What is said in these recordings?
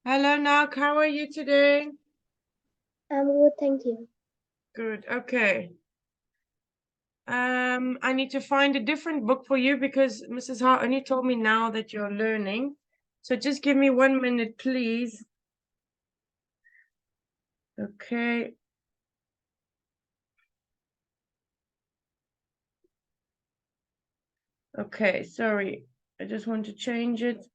Hello, Nock. How are you today? I'm good, thank you. Good. Okay. I need to find a different book for you because Mrs. Hart only told me now that you're learning. So just give me 1 minute, please. Okay. Okay, sorry. I just want to change it.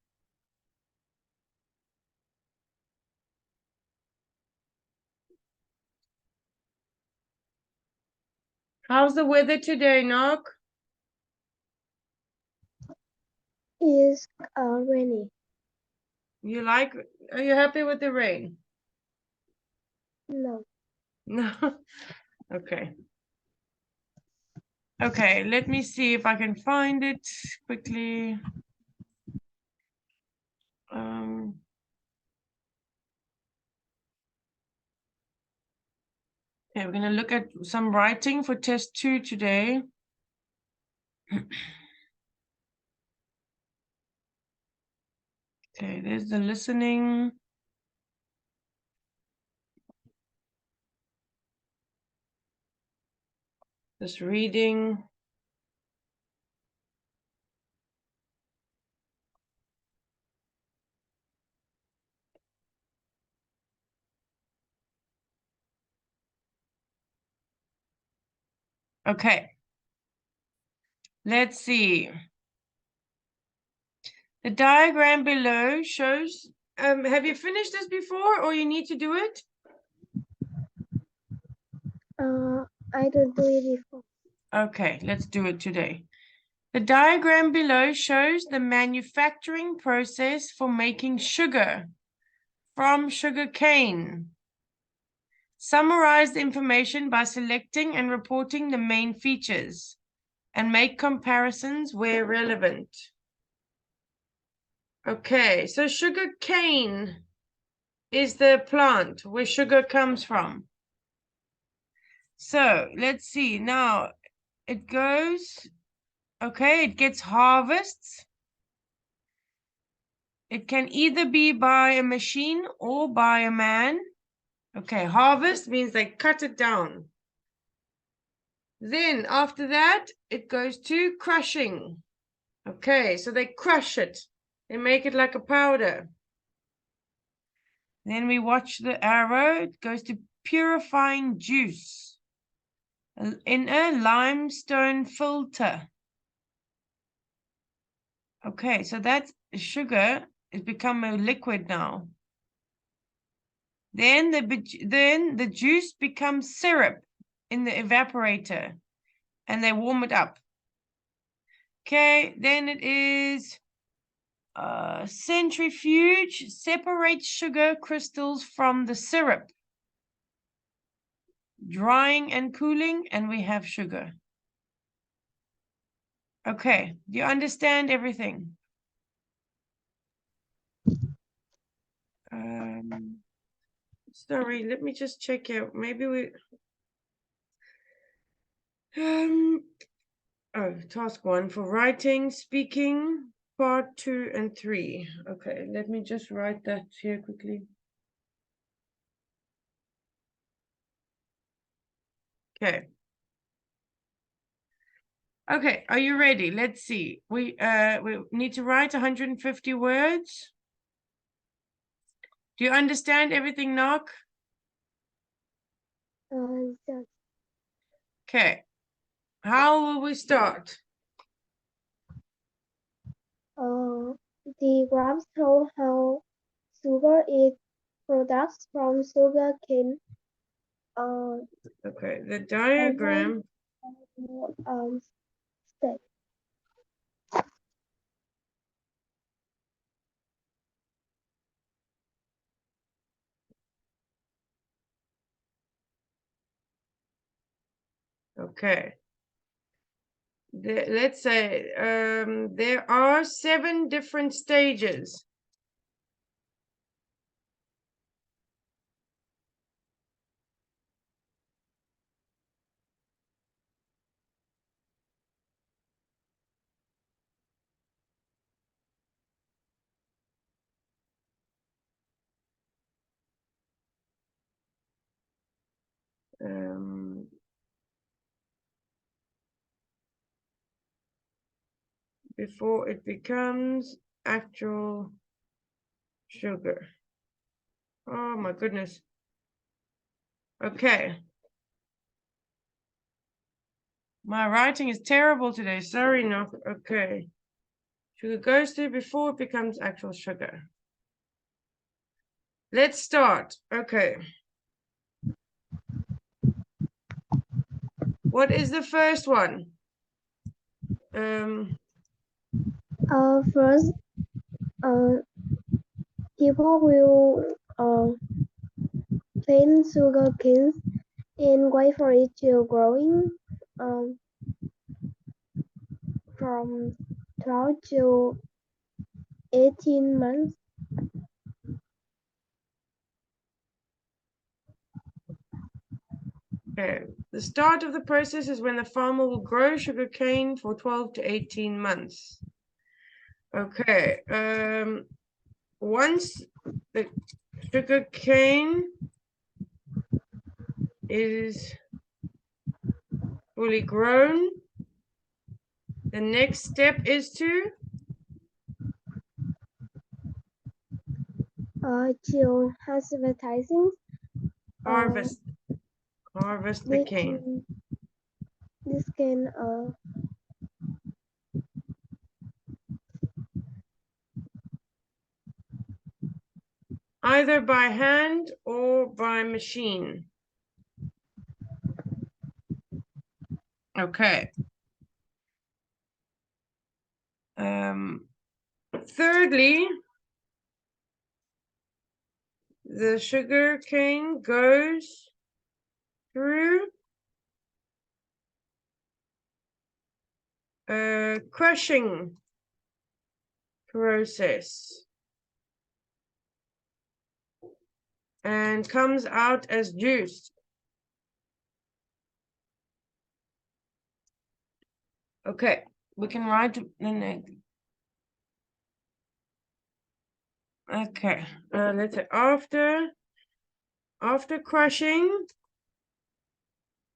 How's the weather today, Nock? It's rainy. Are you happy with the rain? No. No. Okay. Okay, let me see if I can find it quickly. Okay, we're going to look at some writing for test 2 today. Okay, there's the listening. This reading. Okay. Let's see. The diagram below shows, have you finished this before or you need to do it? I don't do it before. Okay, let's do it today. The diagram below shows the manufacturing process for making sugar from sugar cane. Summarize the information by selecting and reporting the main features and make comparisons where relevant. Okay, so sugar cane is the plant where sugar comes from. So let's see. Now it goes, okay, it gets harvests. It can either be by a machine or by a man. Okay, harvest means they cut it down. Then after that, it goes to crushing. Okay, so they crush it. They make it like a powder. Then we watch the arrow. It goes to purifying juice in a limestone filter. Okay, so that sugar has become a liquid now. Then the juice becomes syrup in the evaporator, and they warm it up. Okay, then it is centrifuge separates sugar crystals from the syrup. Drying and cooling, and we have sugar. Okay, do you understand everything? Sorry, let me just check out. Maybe we task 1 for writing, speaking, part 2 and 3. Okay, let me just write that here quickly. Okay. Okay, are you ready? Let's see. We need to write 150 words. Do you understand everything, Nock? Yes. Okay. How will we start? The graph show how sugar is produced from sugar cane. Okay, the diagram. Step. Okay. Let's say there are 7 different stages. before it becomes actual sugar. Oh my goodness. Okay. My writing is terrible today. Sorry, Ngoc. Okay. Sugar goes through before it becomes actual sugar. Let's start. Okay. What is the first one? First, people will plant sugar canes and wait for it to growing from 12 to 18 months. Okay. The start of the process is when the farmer will grow sugar cane for 12 to 18 months. Okay. Once the sugar cane is fully grown, the next step is to To advertising. harvest the cane. This can Either by hand or by machine. Okay. Thirdly, the sugar cane goes through a crushing process and comes out as juice. Okay, we can write the next. Okay, let's say after crushing,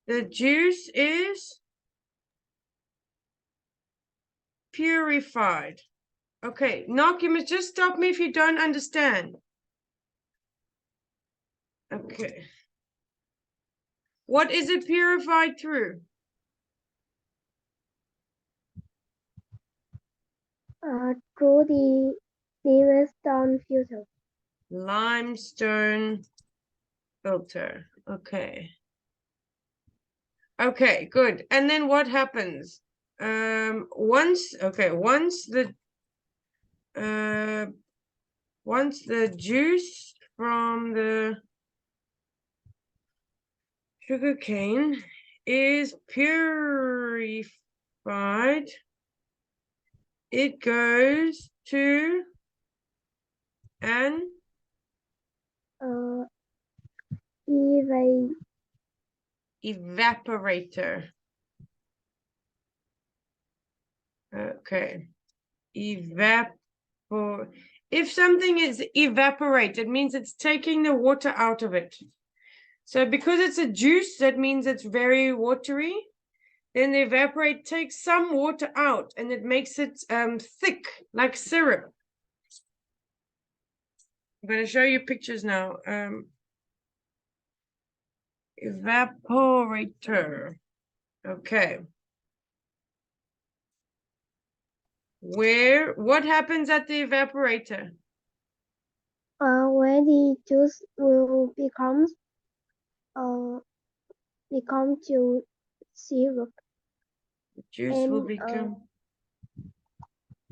the juice is purified. Okay, Ngoc, you must just stop me if you don't understand. Okay. What is it purified through? through the limestone filter. Limestone filter. Okay. Okay, good. And then what happens? Once the juice from the sugarcane is purified, it goes to an evaporator. Okay. If something is evaporated, it means it's taking the water out of it. So because it's a juice, that means it's very watery. Then the evaporate takes some water out and it makes it thick, like syrup. I'm going to show you pictures now. Evaporator. Okay. What happens at the evaporator? When the juice will become to syrup. The juice will become.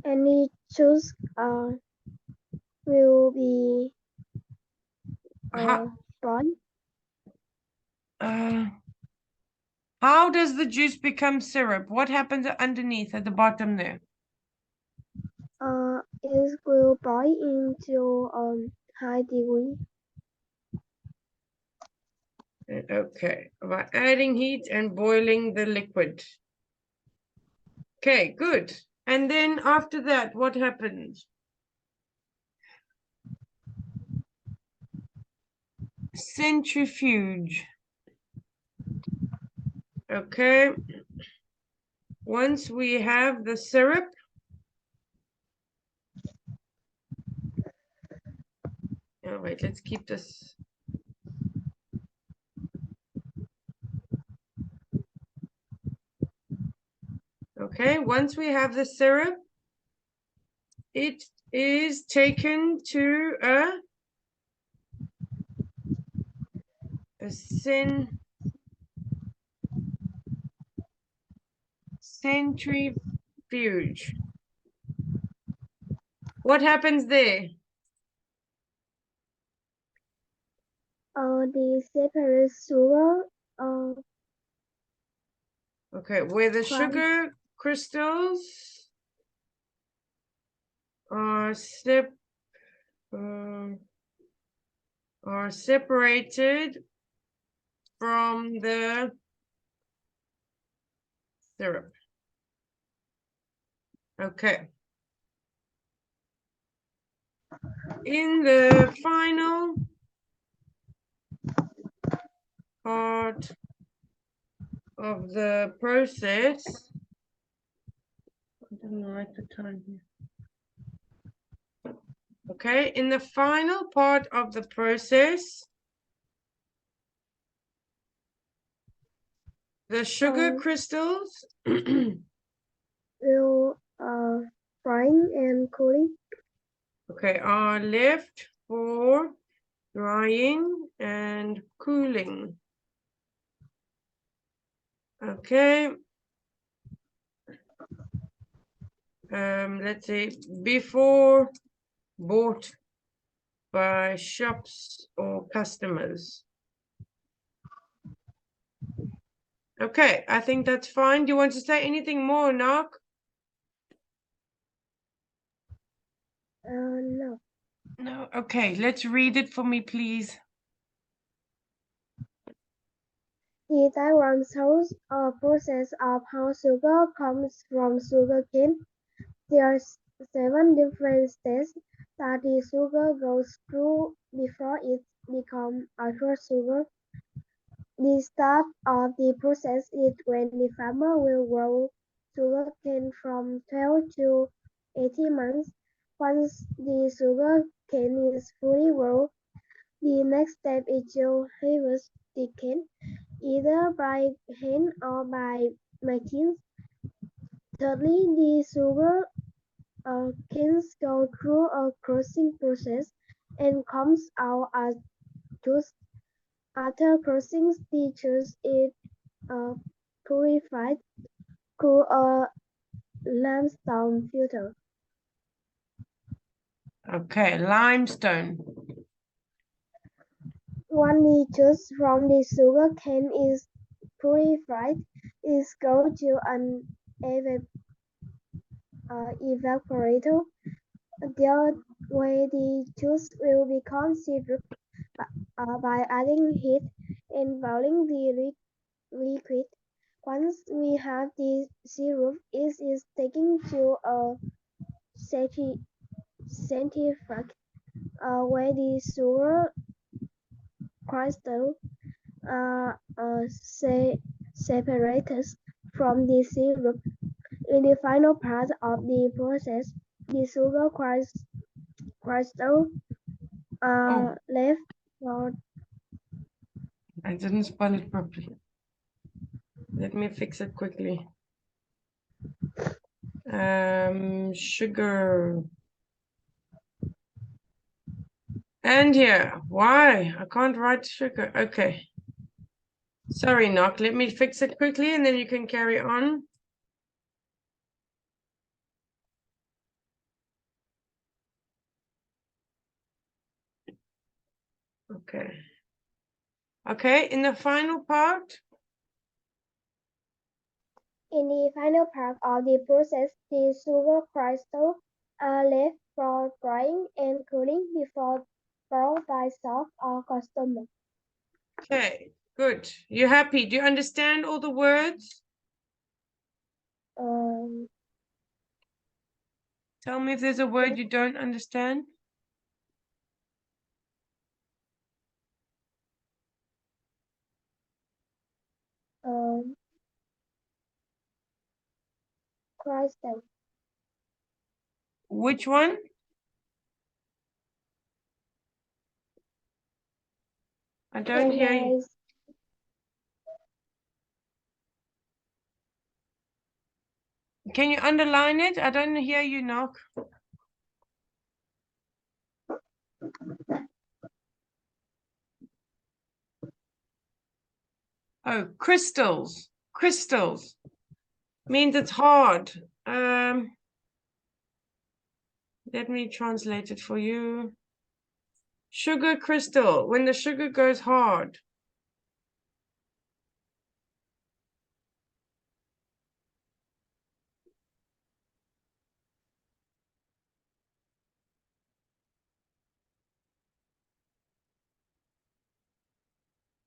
And the juice will be boiled. How does the juice become syrup? What happens underneath at the bottom there? It will boil into high degree. Okay, by adding heat and boiling the liquid. Okay, good. And then after that, what happens? Centrifuge. Okay. Once we have the syrup, wait, let's keep this. Okay, once we have the syrup, it is taken to a centrifuge. What happens there? The separate sugar Okay, where the from sugar crystals are separated from the syrup. Okay. In the final part of the process, I didn't write the time here. Okay, in the final part of the process, the sugar crystals will frying and cooling. okay, are left for drying and cooling. Okay. Let's say before bought by shops or customers. Okay, I think that's fine. Do you want to say anything more, Ngoc? No. No. Okay, let's read it for me, please. The diagram shows a process of how sugar comes from sugarcane. There are 7 different steps that the sugar goes through before it becomes actual sugar. The start of the process is when the farmer will grow sugarcane from 12 to 18 months. Once the sugarcane is fully grown, the next step is to harvest the cane, either by hand or by machines. Thirdly, the sugar canes go through a crushing process and comes out as juice. After crushing, the juice is purified through a limestone filter. Okay, limestone. When the juice from the sugar cane is purified, it goes to an evaporator. That way the juice will become syrup by adding heat and boiling the liquid. Once we have the syrup, it is taken to a centrifuge where the sugar crystals are separated from the syrup. In the final part of the process, the sugar crystals are left for I didn't spell it properly. Let me fix it quickly. Sugar. And here, why? I can't write sugar. Okay. Sorry, Ngoc. Let me fix it quickly and then you can carry on. Okay. Okay, in the final part. In the final part of the process, the sugar crystals are left for drying and cooling before brought by staff or customer. Okay, good. You happy? Do you understand all the words? Um, Tell me if there's a word you don't understand. um, crystal. Which one? I don't hear you. Can you underline it? I don't hear you, Ngoc. Oh, crystals. Crystals means it's hard. Let me translate it for you. Sugar crystal, when the sugar goes hard.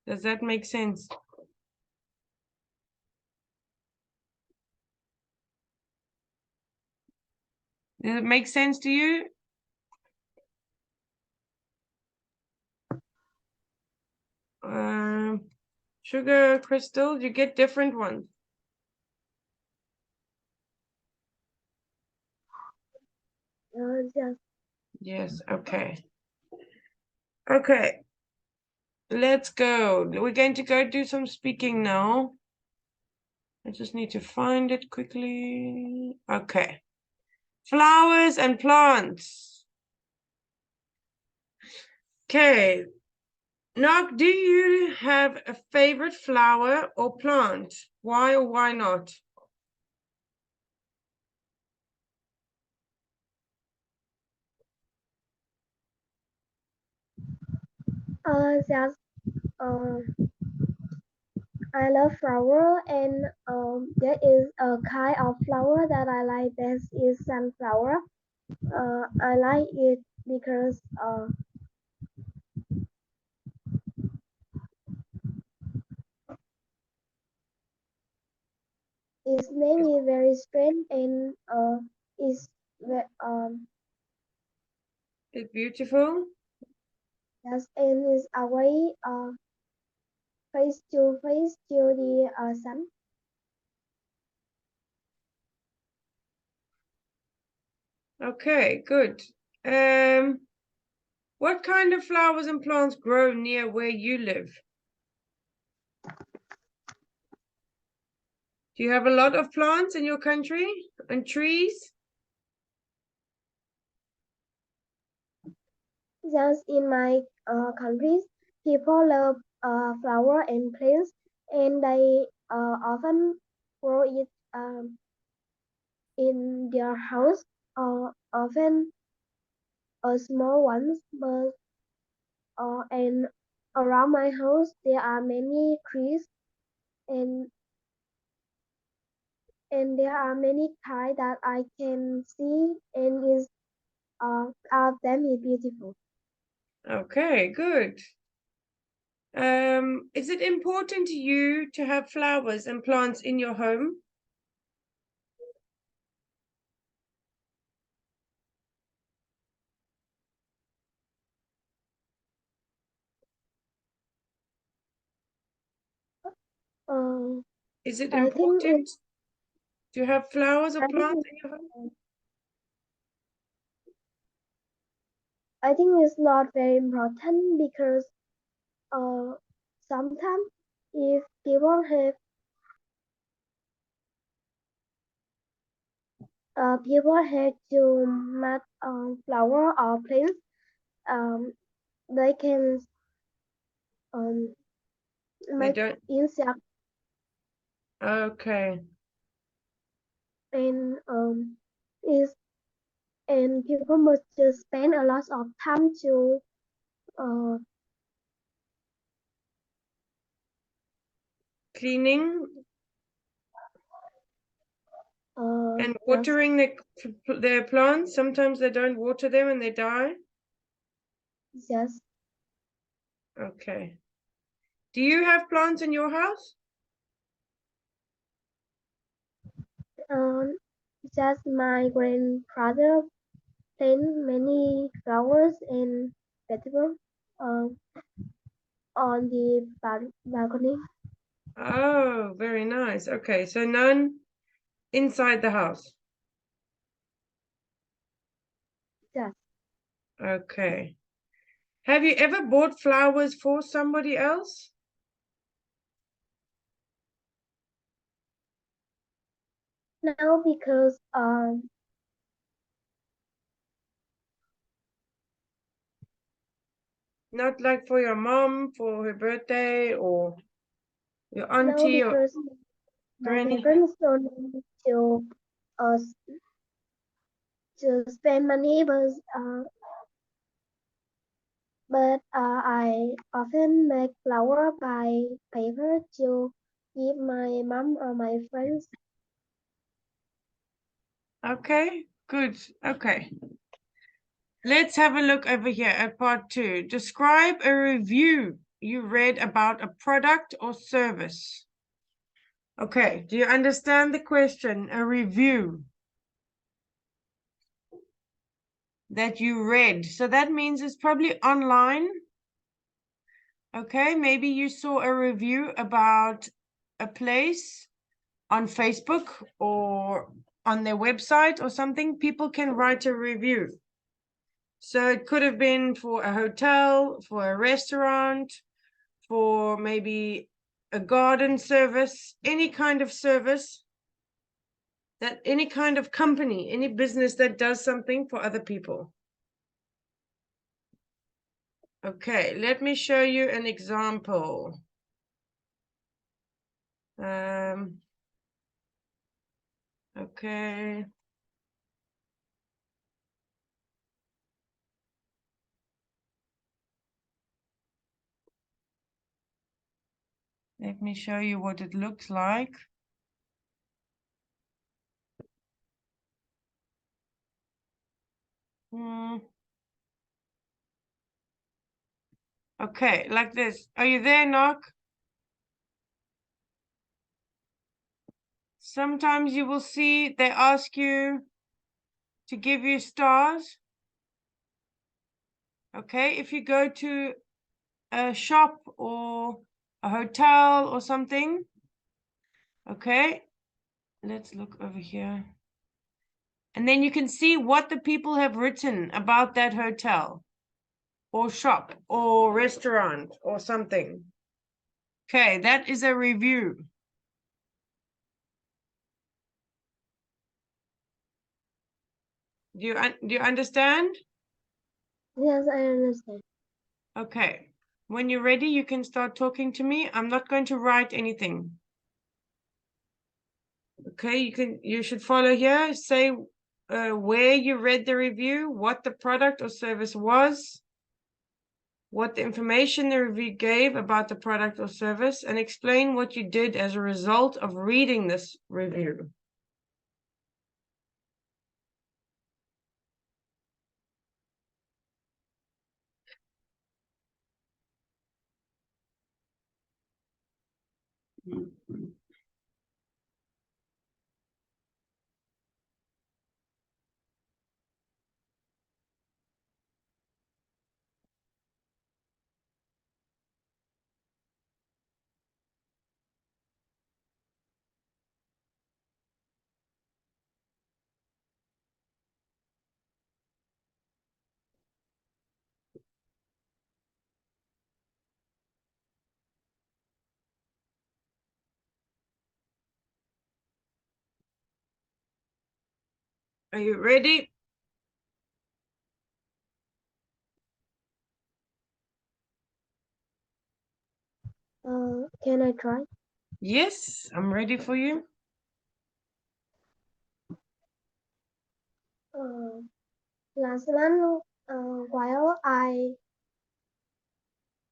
Does that make sense? Does it make sense to you? Sugar crystals, you get different ones. Yes. Yes, okay. Okay. Let's go. We're going to go do some speaking now. I just need to find it quickly. Okay. Flowers and plants. Okay. Ngoc, do you have a favorite flower or plant? Why or why not? Yes. I love flower, and there is a kind of flower that I like best is sunflower. I like it because its name is very strange, and is It's beautiful. yes, and is away face to the sun. Okay, good. What kind of flowers and plants grow near where you live? Do you have a lot of plants in your country and trees? Just in my countries, people love flower and plants, and they often grow it in their house, often small ones, but and around my house there are many trees, and there are many kinds that I can see, and is of them is beautiful. Okay, good. Is it important to you to have flowers and plants in your home? Uh, Is it I think it, important to have flowers or I think plants it, in your home? I think it's not very important because uh, sometimes if people have to make flower or plants, um, they can um, They make don't. insect, Okay. and is and people must just spend a lot of time to uh, Cleaning and just watering their plants. Sometimes they don't water them and they die. just Okay. Do you have plants in your house? um, just my grandfather plant many flowers and vegetables uh, on the balcony. Oh, very nice. Okay, so none inside the house. Just Okay. Have you ever bought flowers for somebody else? No, because Not like for your mom for her birthday or your no, auntie or because my granny? parents don't need uh to spend money, but I often make flower by paper to give my mom or my friends. Okay, good. Okay. Let's have a look over here at part 2. Describe a review you read about a product or service. Okay, do you understand the question? A review that you read. So that means it's probably online. Okay, maybe you saw a review about a place on Facebook or on their website or something. People can write a review. So it could have been for a hotel, for a restaurant, for maybe a garden service, any kind of service, that any kind of company, any business that does something for other people. Okay, let me show you an example. Okay. Let me show you what it looks like. Okay, like this. Are you there, Ngoc? Sometimes you will see they ask you to give you stars. Okay, if you go to a shop or a hotel or something. Okay, let's look over here. And then you can see what the people have written about that hotel or shop or restaurant or something. Okay, that is a review. Do you understand? Yes, I understand. Okay. When you're ready, you can start talking to me. I'm not going to write anything. Okay, you should follow here. Say where you read the review, what the product or service was, what the information the review gave about the product or service, and explain what you did as a result of reading this review. Are you ready? Can I try? Yes, I'm ready for you. Last month, while I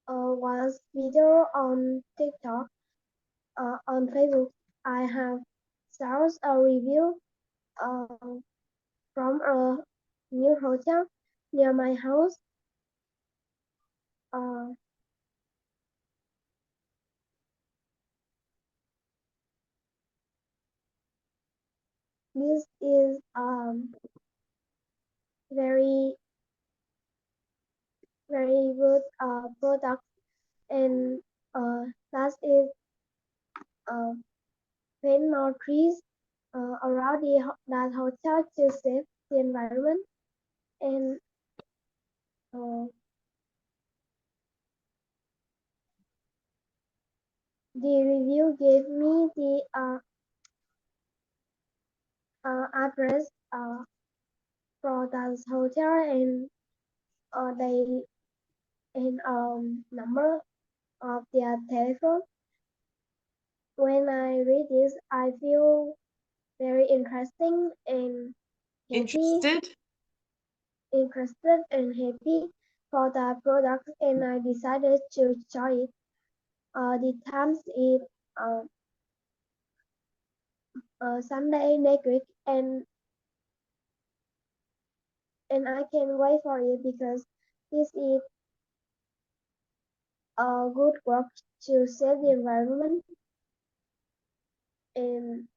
was video on TikTok, on Facebook, I have stars a review uh, from a new hotel near my house. Uh, this is very very good product, and last is uh, plant more trees around that hotel to save the environment, and uh, The review gave me the address for the hotel and they and number of their telephone. When I read this, I feel very Interested? interested and happy for the product, and I decided to try it. The times is Sunday next week, and I can't wait for it because this is a good work to save the environment and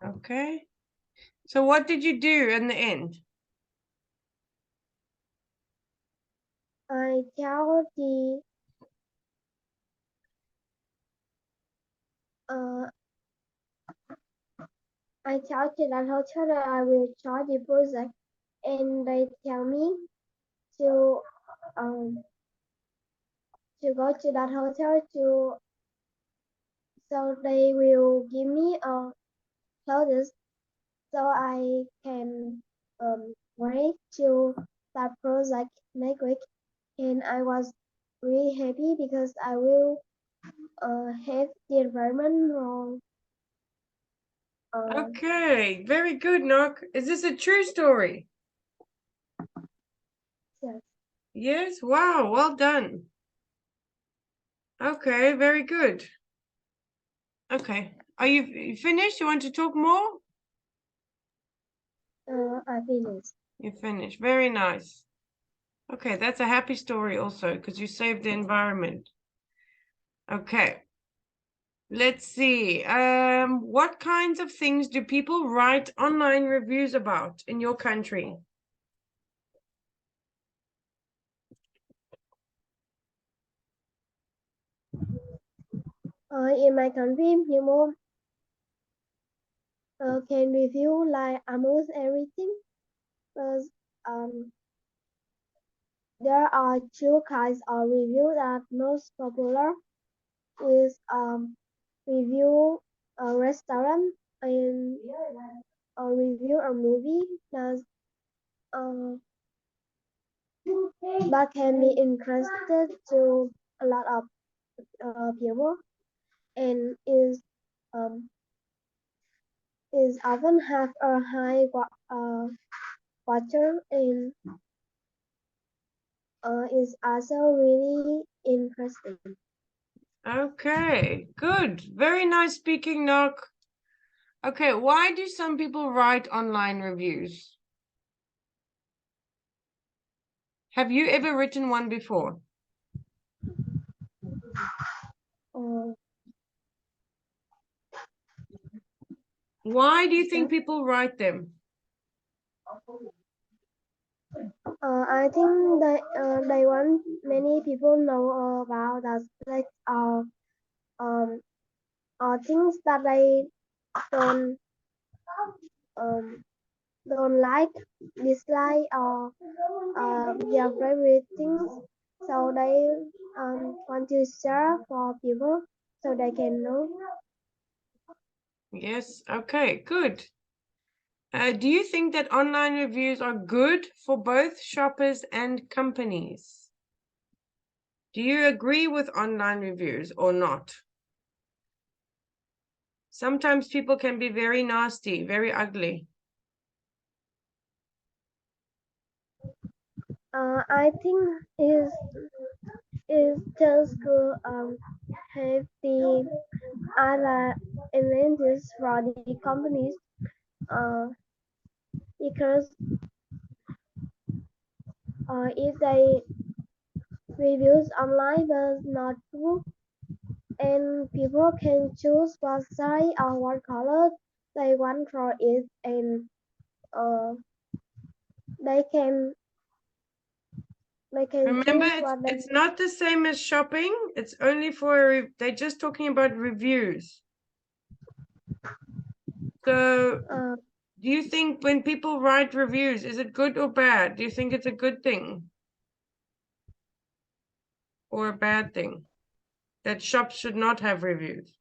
Okay. So what did you do in the end? I tell the uh, I tell to that hotel that I will try the project, and they tell me to um to go to that hotel to so they will give me a clothes so I can wait to that project next week, and I was really happy because I will have the environment wrong. Okay, very good, Nock. Is this a true story? Yes. Yes, wow, well done. Okay, very good. Okay, are you finished? You want to talk more? I finished. You finished, very nice. Okay, that's a happy story also because you saved the environment. Okay, let's see. What kinds of things do people write online reviews about in your country? In my country, people can review like almost everything. But there are two kinds of review that most popular is review a restaurant and a review a movie uh, that can be interested to a lot of people and is often have a high water and is also really interesting. Okay, good. Very nice speaking, Nock. Okay, why do some people write online reviews? Have you ever written one before? Uh, Why do you think people write them? I think that they want many people know about aspects of um, things that they don't um, don't like, dislike, or their favorite things. So they want to share for people so they can know. Yes, okay, good. Do you think that online reviews are good for both shoppers and companies? Do you agree with online reviews or not? Sometimes people can be very nasty, very ugly. I think is just to have the other advantages for the companies uh, because if they reviews online but not true and people can choose what size or what color they want for it and uh, they can Remember, choose what they it's not the same as shopping. It's only for, they're just talking about reviews. So uh, Do you think when people write reviews, is it good or bad? Do you think it's a good thing or a bad thing that shops should not have reviews?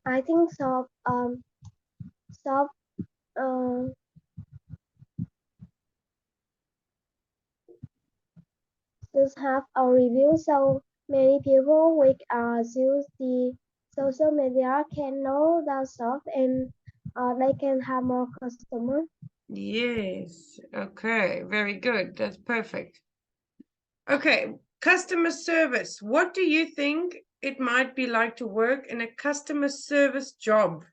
I think shop uh, just have a review so many people which use the social media can know the shop and they can have more customers. Yes. Okay. Very good. That's perfect. Okay. Customer service. What do you think it might be like to work in a customer service job?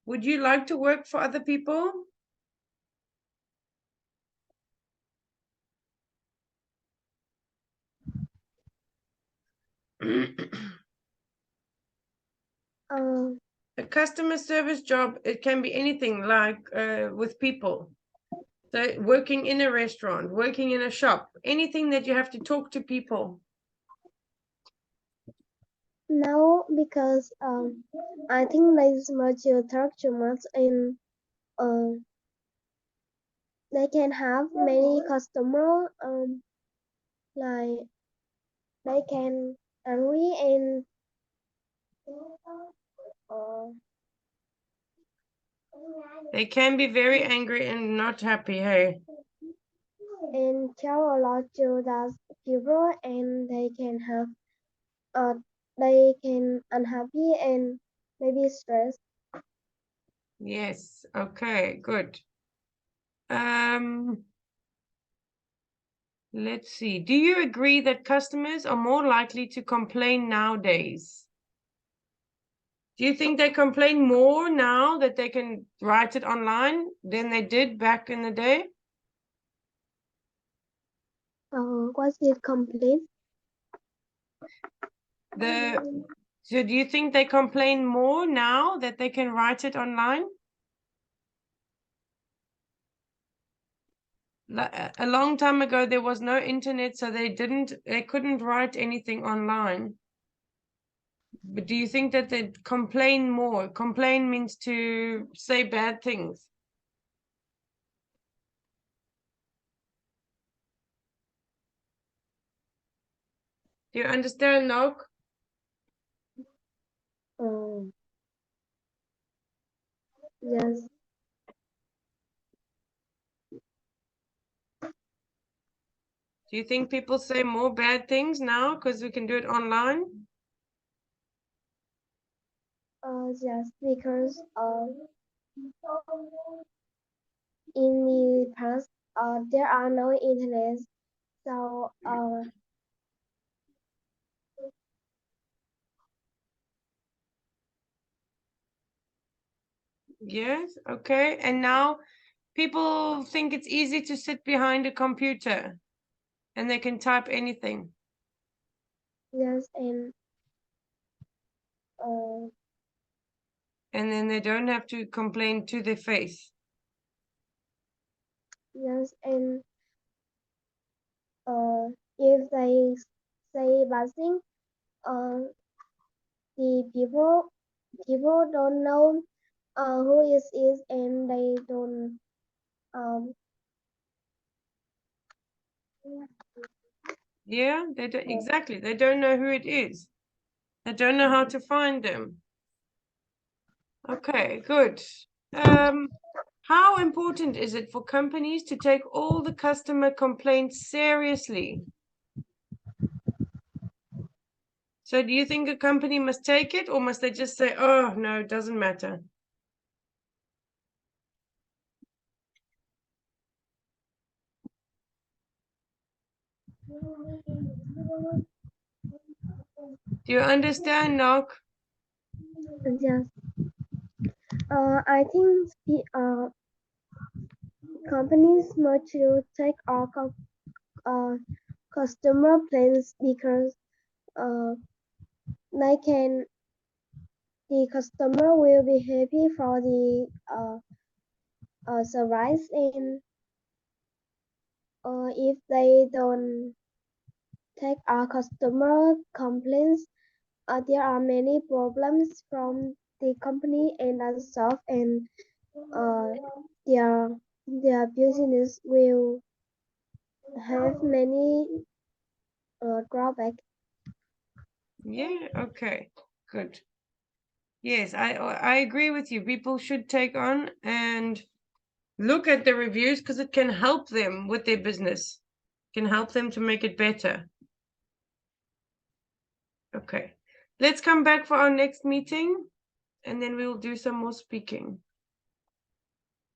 Would you like to work for other people? Uh, A customer service job, it can be anything like with people. So working in a restaurant, working in a shop, anything that you have to talk to people. no, because I think there's much you talk too much and uh, they can have many customer like they can angry and uh, They can be very angry and not happy, hey? and tell a lot to the people and they can have they can unhappy and maybe stressed. Yes, okay, good. Um, let's see. Do you agree that customers are more likely to complain nowadays? Do you think they complain more now that they can write it online than they did back in the day? What's it complete? So do you think they complain more now that they can write it online? A long time ago there was no internet, so they couldn't write anything online. But do you think that they complain more? Complain means to say bad things. Do you understand, Ngoc? Uh, yes, Do you think people say more bad things now because we can do it online? yes, because in the past there are no internet, so Yes, okay. And now people think it's easy to sit behind a computer and they can type anything. yes, and uh, And then they don't have to complain to their face. yes, and if they say bad thing, uh, the people don't know who is and they don't um Yeah, they don't exactly. They don't know who it is. They don't know how to find them. Okay, good. How important is it for companies to take all the customer complaints seriously? So do you think a company must take it or must they just say, oh, no, it doesn't matter? Do you understand, Nock? yes. I think the companies must to take our customer plans because uh, they can the customer will be happy for the service and if they don't take our customer complaints there are many problems from the company and unsolved, and their business will have many drawbacks. Yeah, okay, good. Yes, I agree with you. People should take on and look at the reviews because it can help them with their business. Can help them to make it better. Okay. Let's come back for our next meeting and then we will do some more speaking.